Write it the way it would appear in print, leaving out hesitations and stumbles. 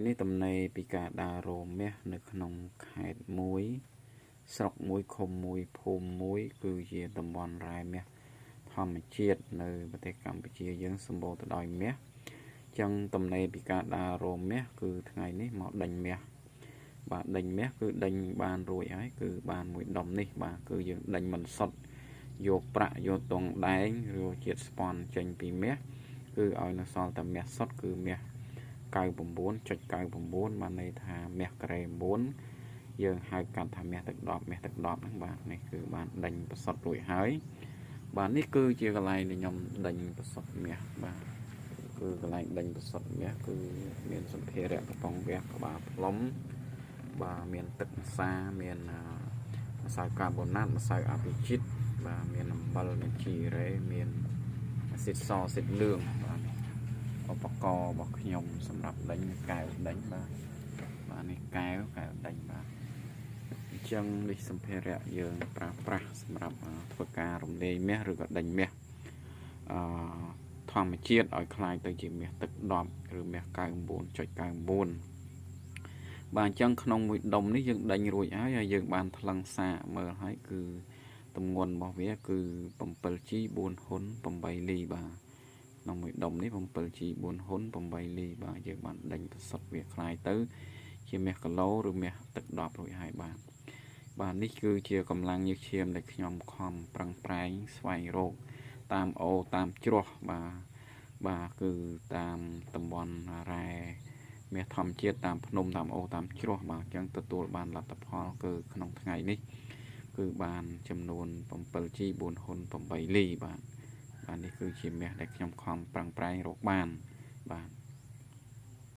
នេះតំណេពីការដារោមមាសនៅក្នុងខេត្តមួយស្រុកមួយឃុំមួយភូមិមួយគឺជាតំបន់រ៉ែមាសធម្មជាតិនៅប្រទេសកម្ពុជាយើងសម្បូរទៅដោយមាសចឹងតំណេពីការដារោមមាសគឺថ្ងៃនេះមកដេញមាសបាទដេញមាសគឺដេញបានរួចហើយគឺបានមួយដុំនេះបាទគឺយើងដេញមិនសុទ្ធយកប្រាក់យកទងដែងឬជាតិស្ពាន់ចេញពីមាសគឺឲ្យនៅសល់តែមាសសុទ្ធគឺមាស99.99 បានន័យថាមាសការ៉េ9យើងហៅកាត់ថាមាសទឹកដប់ហ្នឹងបាទនេះគឺបានដេញប្រសុទ្ធរួចហើយបាទនេះគឺជាកន្លែងដែលខ្ញុំដេញប្រសុទ្ធមាសបាទគឺកន្លែងដេញប្រសុទ្ធមាសគឺមានសម្ភារៈកំប៉ុងវះក្បាលផ្លុំបាទមានទឹកម្សាមានម្សៅកាបូណាតម្សៅអាពីជីតបាទមានអំបិលមានជីរ៉េមានអាស៊ីតសអាស៊ីតលឿងបាទឧបករណ៍របស់ខ្ញុំសម្រាប់ដេញកែវដេញបាទនេះកែវដេញបាទអញ្ចឹងនេះសម្ភារៈយើងប្រើប្រាស់សម្រាប់ធ្វើការរំលាយមាសឬក៏ដេញមាសធម្មជាតិឲ្យคล้ายទៅជាមាសទឹកដប់ឬមាស99.99បាទអញ្ចឹងក្នុងមួយដុំនេះយើងដេញរួចហើយយើងបានថ្លឹងសាកមើលហើយគឺទម្ងន់របស់វាគឺ 7G 4ហ៊ុន8លីបាទក្នុងមួយដុំនេះ 7G 4ហ៊ុន8លីបាទយើងបានដេញប្រសុទ្ធវាคล้ายទៅជាមាសគីឡូឬមាសទឹកដប់រួចហើយបាទនេះគឺជាកម្លាំងញើសឈាមដែលខ្ញុំខំប្រឹងប្រែងស្វែងរកតាមអូរតាមជ្រោះបាទគឺតាមតំបន់រ៉ែមាសធម្មជាតិតាមភ្នំតាមអូរតាមជ្រោះបាទអញ្ចឹងទទួលបានលទ្ធផលគឺក្នុងថ្ងៃនេះគឺបានចំនួន 7G 4ហ៊ុន8លីបាទនេះគឺជាមាសដែលខ្ញុំខំប្រឹងប្រែងរកបានបាទ